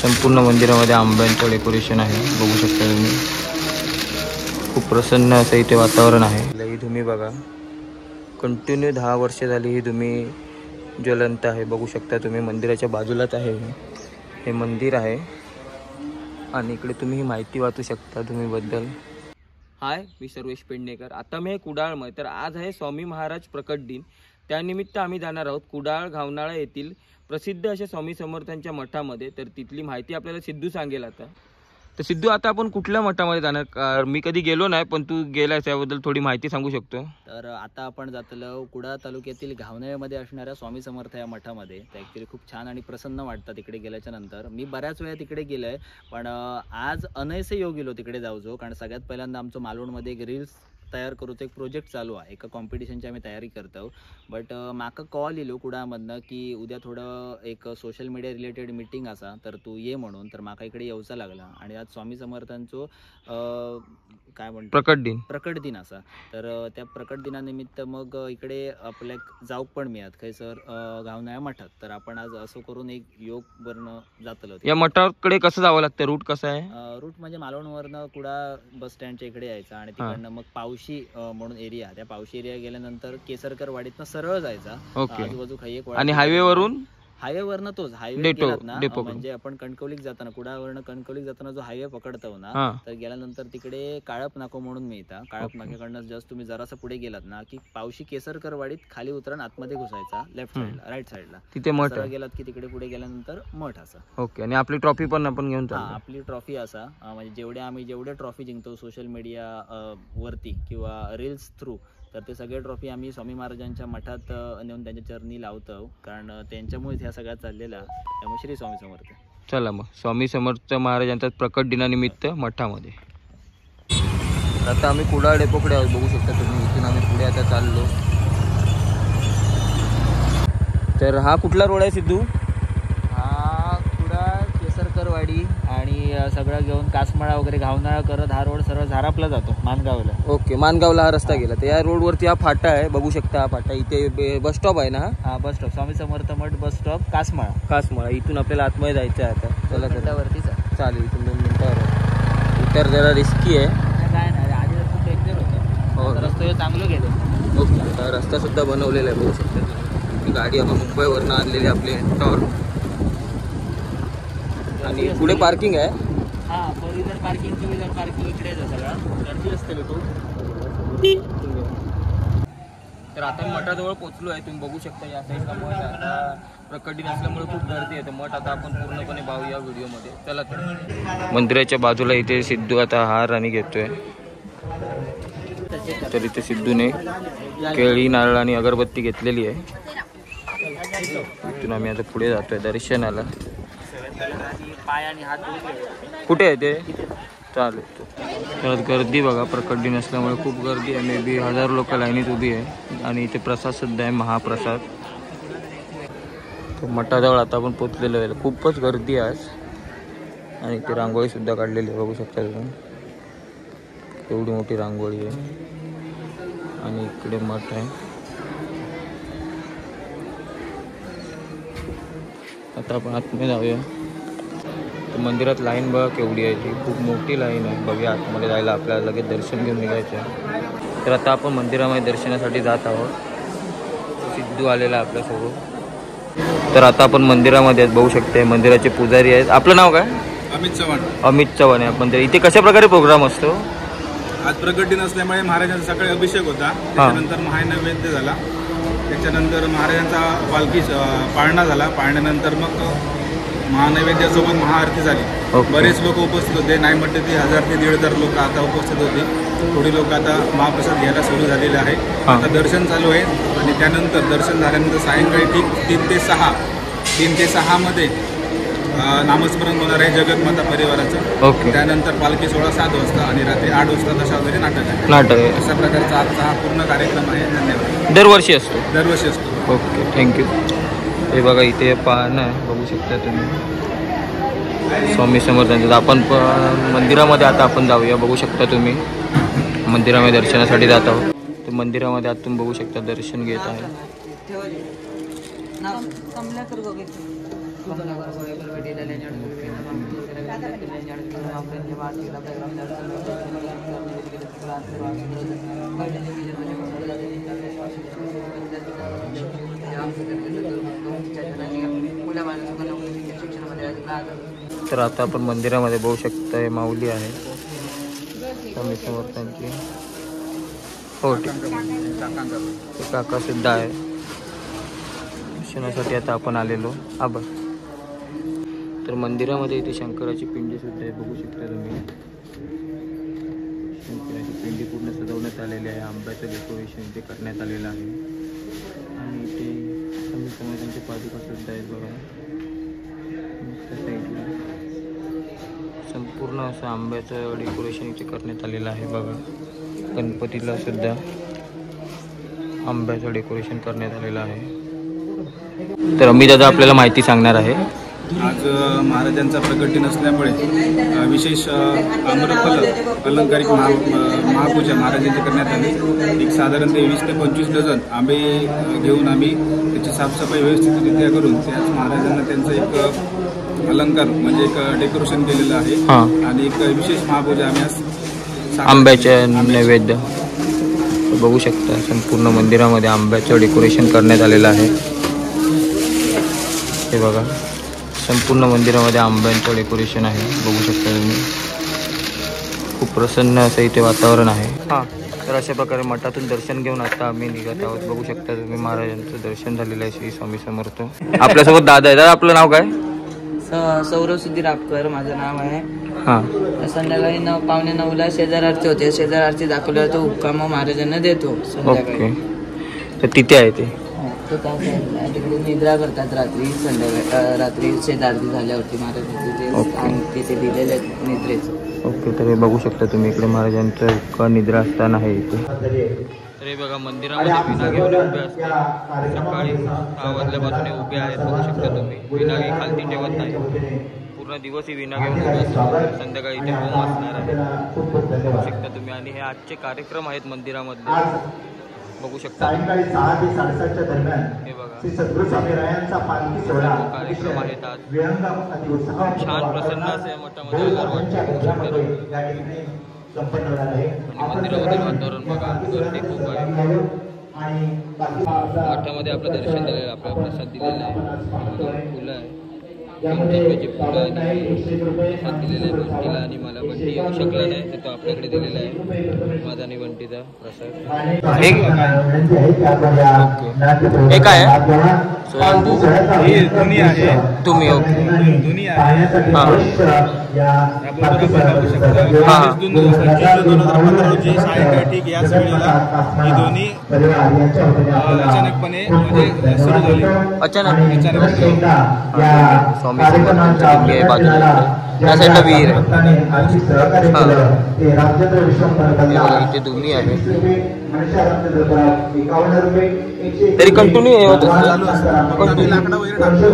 संपूर्ण मंदिरामध्ये आंब्यांचं डेकोरेशन आहे, बघू शकता तुम्ही. खूप प्रसन्न असं इथे वातावरण आहे. ही तुम्ही बघा, कंटिन्यू 10 वर्ष झाली ही तुम्ही ज्वलंत आहे, बघू शकता तुम्ही. मंदिराच्या बाजूलाच आहे हे मंदिर आहे आणि इकडे तुम्ही ही माहिती वाचू शकता तुम्ही बद्दल. हाय, मी सर्वेश पेडणेकर. आता मी कुडाळमध्ये, तर आज आहे स्वामी महाराज प्रकट दिन. त्यानिमित्त आम्ही जाणार आहोत कुडाळ घावनाळा येथील प्रसिद्ध अशा स्वामी समर्थांच्या मठामध्ये. तर तिथली माहिती आपल्याला सिद्धू सांगेल आता. तर सिद्धू, आता आपण कुठल्या मठामध्ये जाणार? मी कधी गेलो नाही, पण तू गेलायस, याबद्दल थोडी माहिती सांगू शकतो? तर आता आपण जातलो कुडाळ तालुक्यातील घावनाळ्यामध्ये असणाऱ्या स्वामी समर्थ या मठामध्ये. तर ॲक्च्युली खूप छान आणि प्रसन्न वाटतं तिकडे गेल्याच्या नंतर. मी बऱ्याच वेळा तिकडे गेलो आहे, पण आज अनैसे योग गेलो तिकडे जाऊचो. कारण सगळ्यात पहिल्यांदा आमचं मालवणमध्ये एक रील्स तयार करूचं एक प्रोजेक्ट चालू आहे. एका कॉम्पिटिशनची आम्ही तयारी करतो. बट म्हाका कॉल येलो कुडाळमधनं की उद्या थोडं एक सोशल मीडिया रिलेटेड मीटिंग असा, तर तू ये म्हणून. तर म्हाका इकडे येऊचा लागला. आणि आज स्वामी समर्थांचो काय म्हणतो प्रकट दिन असा. तर त्या प्रकट दिनानिमित्त मग इकडे आपल्या जाऊक पण मिळत खंयसर घावनाळ्या मठात. तर आपण आज असं करून एक योग वरनं जातलो. या मठाकडे कसं जावं लागतं? रूट कसं आहे? रूट म्हणजे मालवणवरनं कुडाळ बस स्टँडच्या इकडे यायचा आणि तिकडनं मग पावशी म्हणून एरिया, त्या पावशी एरिया गेल्यानंतर केसरकर वाडीतनं सरळ जायचा. आजूबाजू खाई एक आणि हायवेवरून हायवेवरनं तोच हायवे गेलात ना, म्हणजे आपण कणकवलीत जाताना कुडाळवरनं कणकवलीत जाताना जो हायवे पकडतो ना, तर गेल्यानंतर तिकडे काळप नाको म्हणून मिळता. काळप नाक्याकडनं जस्ट तुम्ही जरासं पुढे गेलात ना की पावशी केसरकर वाडीत खाली उतरण आतमध्ये घुसायचा लेफ्ट साईडला, राईट साईडला. तिथे मठ गेलात की तिकडे पुढे गेल्यानंतर मठ असा. ओके. आणि आपली ट्रॉफी पण आपण घेऊन चालतो. आपली ट्रॉफी असा, म्हणजे आम्ही जेवढे ट्रॉफी जिंकतो सोशल मीडिया वरती किंवा रील्स थ्रू, तर ते सगळे ट्रॉफी आम्ही स्वामी महाराजांच्या मठात नेऊन त्यांच्या चरणी लावतो. कारण त्यांच्यामुळेच ह्या सगळ्यात चाललेला. त्यामुळे श्री स्वामी समर्थ. चला मग स्वामी समर्थ महाराजांच्या प्रकट दिनानिमित्त मठामध्ये. आता आम्ही कुडाळ डेपोकडे आहोत, बघू शकता तुम्ही. इथून आम्ही पुढे आता चाललो. तर हा कुठला रोड आहे सिद्धू? हा कुडाळ केसरकरवाडी आणि सगळं घेऊन कासमाळा वगैरे घावनाळा करत हा रोड सरळ झारापला जातो मानगावला. ओके, मानगावला हा रस्ता गेला. तर या रोडवरती हा फाटा आहे, बघू शकता. हा फाटा इथे बस स्टॉप आहे ना? हा बस स्टॉप, स्वामी समर्थ मठ बस स्टॉप कासमाळा. इथून आपल्याला आतमध्ये जायचं आहे आता. चला वरतीच चालेल. इथून 2 मिनिटावर. उतर जरा रिस्की आहे. काय नाही, आधी खूप डेंजर होतं. रस्ता चांगलं गेलं. ओके. रस्ता सुद्धा बनवलेला आहे, बघू शकता. ही गाडी आपण मुंबईवरनं आणलेली आपली टॉर. आणि पुढे पार्किंग आहे. हा, 4 व्हीलर पार्किंग, 2 व्हीलर पार्किंग इकडेच आहे. सगळं गर्दी असते लोक. तर आता मठाजवळ पोहोचलो आहे. तुम्ही बघू शकता या साईडला मठ. आता प्रकट दिन असल्यामुळे खूप गर्दी आहे. मठ आता आपण पूर्णपणे पाहूया व्हिडिओमध्ये. चला. तर मंदिराच्या बाजूला इथे सिद्धू आता हार आणि घेतोय. तर इथे सिद्धूने केळी, नारळ आणि अगरबत्ती घेतलेली आहे. इथून आम्ही आता पुढे जातोय दर्शनाला. पाय आणि हात कुठे आहे ते? चालेल. तर गर्दी बघा, प्रकट दिन असल्यामुळे खूप गर्दी आहे. मे बी 1000 लोक लाईनीत उभी आहे. आणि इथे प्रसाद सुद्धा आहे, महाप्रसाद. तर मठाजवळ आता आपण पोचलेलो आहे. खूपच गर्दी आहे आज. आणि इथे रांगोळी सुद्धा काढलेली आहे, बघू शकता तुम्ही. एवढी मोठी रांगोळी आहे. आणि इकडे मठ आहे. आता आपण आतमध्ये जाऊया. तर मंदिरात लाईन बघा केवढी आहे. ती खूप मोठी लाईन आहे. बघूया आतमध्ये जायला आपल्याला लगेच दर्शन घेऊन निघायचं आहे. तर आता आपण मंदिरामध्ये दर्शनासाठी जात आहोत. सिद्धू आलेला आपल्यासोबत. तर आता आपण मंदिरामध्ये बघू शकते. मंदिराचे पुजारी आहेत. आपलं नाव काय? अमित चव्हाण आहे मंदिर. इथे कशा प्रकारे प्रोग्राम असतो? आज प्रकट दिन असल्यामुळे महाराजांचा सकाळी अभिषेक होता. त्याच्यानंतर महानैवेद्य झाला. त्याच्यानंतर महाराजांचा पालखी पाळणा झाला. पाळण्यानंतर मग महानैवेद्यासोबत महाआरती झाली. बरेच लोक उपस्थित होते. नाही म्हटलं ती 1000 ते 1500 लोक आता उपस्थित होते. थोडी लोक आता महाप्रसाद घ्यायला सुरू झालेले आहे. आता दर्शन चालू आहे. आणि त्यानंतर दर्शन झाल्यानंतर सायंकाळी ठीक 3 ते 6 मध्ये नामस्मरण होणार आहे जगन्माता परिवाराचं. त्यानंतर पालखी सोहळा 7 वाजता आणि रात्री 8 वाजता दशावतारी नाटक आहे. अशा प्रकारचा आजचा हा पूर्ण कार्यक्रम आहे. धन्यवाद. दरवर्षी असतो? दरवर्षी असतो. Okay, thank you. हे बघा इथे पाहणं आहे, बघू शकता तुम्ही. स्वामी समर्थांचं आपण मंदिरामध्ये आता आपण जाऊया. बघू शकता तुम्ही मंदिरामध्ये दर्शनासाठी जात आहोत. तर मंदिरामध्ये आतून बघू शकता दर्शन घेत आहे. तर आता आपण मंदिरामध्ये बघू शकता माऊली आहे स्वामी समर्थांची. हो ते काका सुद्धा आहे. दर्शनासाठी आता आपण आलेलो. आभार. तर मंदिरामध्ये इथे शंकराची पिंडी सुद्धा आहे, बघू शकता तुम्ही. शंकराची पिंडी पूर्ण सजवण्यात आलेली आहे. आंब्याचं डेकोरेशन इथे करण्यात आलेलं आहे. आणि इथे स्वामी समर्थांचे पादुका सुद्धा आहेत बघा. संपूर्ण असं आंब्याचं डेकोरेशन इथे करण्यात आलेलं आहे बघा. गणपतीला सुद्धा आंब्याचं डेकोरेशन करण्यात आलेलं आहे. तर अमित दादा आपल्याला माहिती सांगणार आहे. आज महाराजांचा प्रकट दिन असल्यामुळे विशेष आम्रफल अलंकारिक महापूजा महाराजांची करण्यात आली. एक साधारण 20 ते 25 डझन आंबे घेऊन आम्ही त्याची साफसफाई व्यवस्थितरित्या करून त्याच महाराजांना त्यांचं एक अलंकार म्हणजे एक डेकोरेशन केलेलं आहे. आणि एक विशेष महापूजा आम्ही आज आंब्याचे नैवेद्य बघू शकता. संपूर्ण मंदिरामध्ये आंब्याचं डेकोरेशन करण्यात आलेलं आहे. हे बघा संपूर्ण मंदिरामध्ये आंब्यांचं डेकोरेशन आहे, बघू शकता तुम्ही. खूप प्रसन्न असं इथे वातावरण आहे. तर अशा प्रकारे मठातून दर्शन घेऊन आता आम्ही निघत आहोत. बघू शकता तुम्ही महाराजांचं दर्शन झालेलं आहे. श्री स्वामी समर्थ. आपल्यासोबत दादा आहे. दादा आपलं नाव काय? सौरव सुधीर आपकर माझं नाव आहे. संध्याकाळी 8:45ला शेजार आरती होते. शेजार आरती दाखवल्यावर तो हुक्का मग महाराजांना देतो संध्याकाळी. तर तिथे आहे ते तिकडे निद्रा करतात रात्री. संध्याकाळी रात्री शेजार आरती झाल्यावरती महाराजांचे तिथे दिलेले आहेत निद्रेचं. ओके. तर हे बघू शकता तुम्ही इकडे महाराजांचं हुक्का निद्रा असताना आहे इथे. तर हे बघा मंदिरामध्ये विना घेऊन उभे असतात. सकाळी 6 वाजल्यापासून उभे आहेत, बघू शकता तुम्ही. विना खालती ठेवत नाही. पूर्ण दिवस ही विना घेऊन उभे असतात. संध्याकाळी इथे होम असणार आहे, बघू शकता तुम्ही. आणि हे आजचे कार्यक्रम आहेत मंदिरामधले, बघू शकता. सायंकाळी 6 ते 7:30च्या दरम्यान हे बघा श्री सद्गुरू स्वामीरायांचा पालखी सोहळा कार्यक्रम आहेत आज. विहंगम आणि उत्साह छान प्रसन्न असे मठामध्ये आल्यावर वाटतं. या ठिकाणी संपन्न होणार आहे. आणि मंदिरामधील वातावरण बघा, गर्दी खूप आहे. आणि मठामध्ये आपलं दर्शन झालेलं, आपल्याला प्रसाद दिलेला आहे. फुलं आहे, रुपयाची फुलं आणि प्रसाद दिलेला आहे बंटीला. आणि मला बंटी येऊ शकला नाही तर तो आपल्याकडे दिलेला आहे, माझा आणि बंटीचा प्रसाद. हे काय आहे? स्वयंभू तुम्ही ओके. ठीक याच वेळेला ही दोन्ही अचानकपणे म्हणजे सुरू झाली. अचानक स्वामी समर्थांची लिंगी आहे बाजूला, त्या साईडला विहीर आहे. इथे दोन्ही आहे. तरी कंटिन्यू हे होत असते,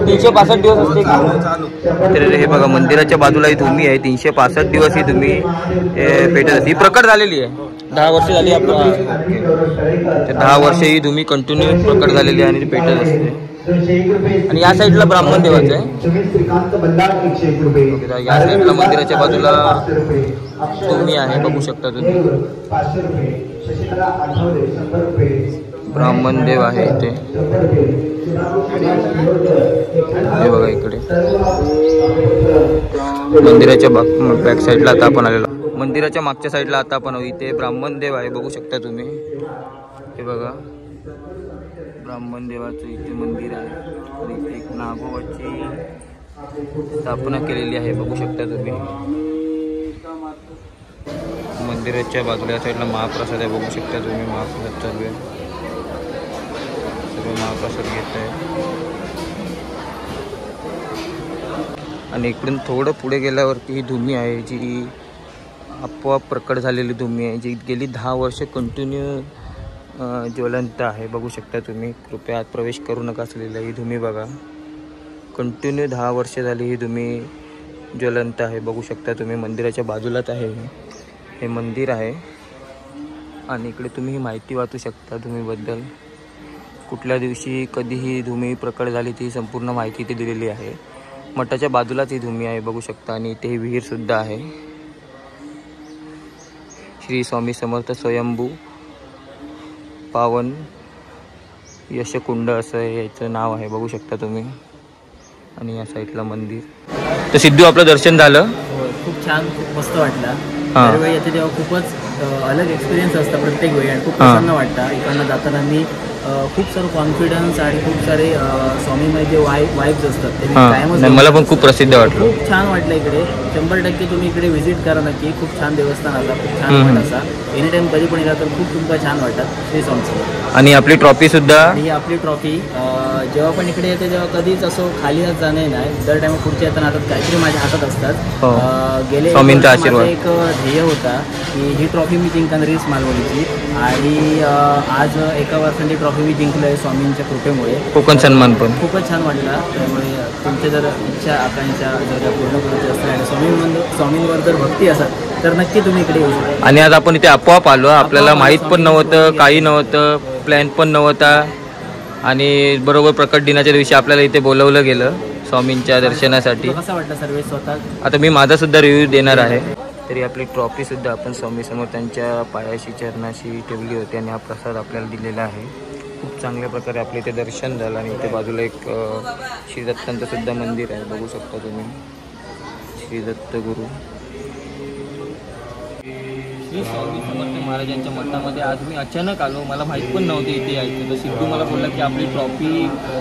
365 दिवस असते का? तर हे बघा मंदिराच्या बाजूला ही धुमी आहे. 365 दिवस ही धुमी पेटत असते. ही प्रकट झालेली आहे. 10 वर्ष झाली आपलं. 10 वर्ष ही धुमी कंटिन्यू प्रकट झालेली आहे आणि ती पेटत असते. आणि या साईडला ब्राह्मण देवाचं आहे. या साईडला मंदिराच्या बाजूला धुमी आहे, बघू शकता तुम्ही. ब्राह्मण देव आहे इथे. हे बघा इकडे मंदिराच्या बॅक साईडला आता आपण आलेलो. मंदिराच्या मागच्या साईडला आता आपण इथे ब्राह्मण देव आहे, बघू शकता तुम्ही. हे बघा ब्राह्मण देवाचं इथे मंदिर आहे. इथे एक नागोबाची स्थापना केलेली आहे, बघू शकता तुम्ही. मंदिराच्या बाजूला साईडला महाप्रसाद आहे, बघू शकता तुम्ही. महाप्रसाद चालू आहे, सर्व महाप्रसाद घेत आहे. आणि इकडून थोडं पुढे गेल्यावरती ही धुमी आहे, जी आपोआप प्रकट झालेली धुमी आहे, जी गेली 10 वर्ष कंटिन्यू ज्वलंत आहे, बघू शकता तुम्ही. कृपया आत प्रवेश करू नका असलेलं. ही धुमी बघा, कंटिन्यू 10 वर्ष झाली ही धुमी ज्वलंत आहे, बघू शकता तुम्ही. मंदिराच्या बाजूलाच आहे हे मंदिर आहे. आणि इकडे तुम्ही माहिती वाचू शकता धुमीबद्दल. कुठल्या दिवशी कधीही धुमी प्रकट झाली ती संपूर्ण माहिती इथे दिलेली आहे. मठाच्या बाजूलाच ही धुमी आहे बघू शकता आणि इथे ही विहीर सुद्धा आहे. श्री स्वामी समर्थ स्वयंभू पावन यशकुंड असं याचं नाव आहे बघू शकता तुम्ही. आणि या साईडला मंदिर. तर सिद्धू आपलं दर्शन झालं. खूप छान, खूप मस्त वाटलं. दरवेळी येते तेव्हा खूपच अलग एक्सपिरियन्स असतं प्रत्येक वेळी आणि खूप प्रसन्न वाटतं. इकडनं जाताना मी खूप सारं कॉन्फिडन्स आणि खूप सारे स्वामीमध्ये जे वाईब्स असतात ते कायमच. मला पण खूप प्रसिद्ध वाटलं. खूप छान वाटलं इकडे. 100% तुम्ही इकडे व्हिजिट करा नक्की. खूप छान देवस्थान असा, खूप छान वाटत असा. एनी टाइम कधी पण येला तर खूप तुमका छान वाटतात. श्री स्वामी. आणि आपली ट्रॉफी सुद्धा. ही आपली ट्रॉफी जेव्हा पण इकडे येते तेव्हा कधीच असं खाली हात जाणे नाही. दर टाइम पुढच्या येताना हातात काहीतरी माझ्या हातात असतात. गेले स्वामींचा आशीर्वाद. एक ध्येय होता की ही ट्रॉफी मी जिंकणार रील्स मालवणीची आणि आज एका वर्षांची ट्रॉफी मी जिंकलोय स्वामींच्या कृपेमुळे. कोकण सन्मान पण खूपच छान वाटला. त्यामुळे तुमच्या जर इच्छा आकांक्षा जर त्या पूर्ण करायची असतील आणि स्वामींवर जर भक्ती असेल तर नक्की तुम्ही इकडे येऊ शकता. आणि आज आपण इथे आपोआप आलो. आपल्याला माहीत पण नव्हतं, काही नव्हतं, प्लॅन पण नव्हता. आणि बरोबर प्रकट दिनाच्या दिवशी आपल्याला इथे बोलवलं गेलं स्वामींच्या दर्शनासाठी. कसं वाटलं सर्व स्वतः? आता मी माझा सुद्धा रिव्ह्यू देणार आहे. तरी आपली ट्रॉफी सुद्धा आपण स्वामी समर्थांच्या पायाशी चरणाशी ठेवली होती आणि हा प्रसाद आपल्याला दिलेला आहे. खूप चांगल्या प्रकारे आपल्या इथे दर्शन झालं. आणि इथे बाजूला एक श्री दत्तांचं सुद्धा मंदिर आहे बघू शकता तुम्ही. श्री दत्त गुरु. श्री स्वामी समर्थ महाराजांच्या मठामध्ये आज मी अचानक आलो. मला माहीत पण नव्हते इथे यायचं. तर सिद्धू मला बोलला की आपली ट्रॉफी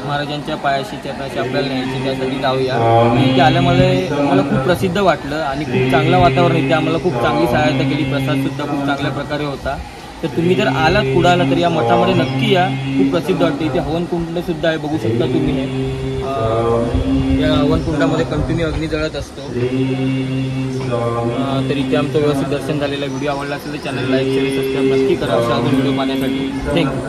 महाराजांच्या पायाशी चरणाशी आपल्याला न्यायची, त्यासाठी लावूया. इथे आल्यामुळे मला खूप प्रसिद्ध वाटलं आणि खूप चांगलं वातावरण. इथे आम्हाला खूप चांगली सहायता केली. प्रसादसुद्धा खूप चांगल्या प्रकारे होता. तर तुम्ही जर आलात कुठं आला तर या मठामध्ये नक्की या. खूप प्रसिद्ध वाटते. इथे हवनकुंड सुद्धा आहे बघू शकता तुम्ही. या हवनकुंडामध्ये कंटिन्यू अग्नी जळत असतो. तर इथे आमचं व्यवस्थित दर्शन झालेलं. व्हिडिओ आवडला असेल तर चॅनल लाईक शेअर सबस्क्राईब नक्की करा अशा व्हिडिओ पाहण्यासाठी. थँक्यू.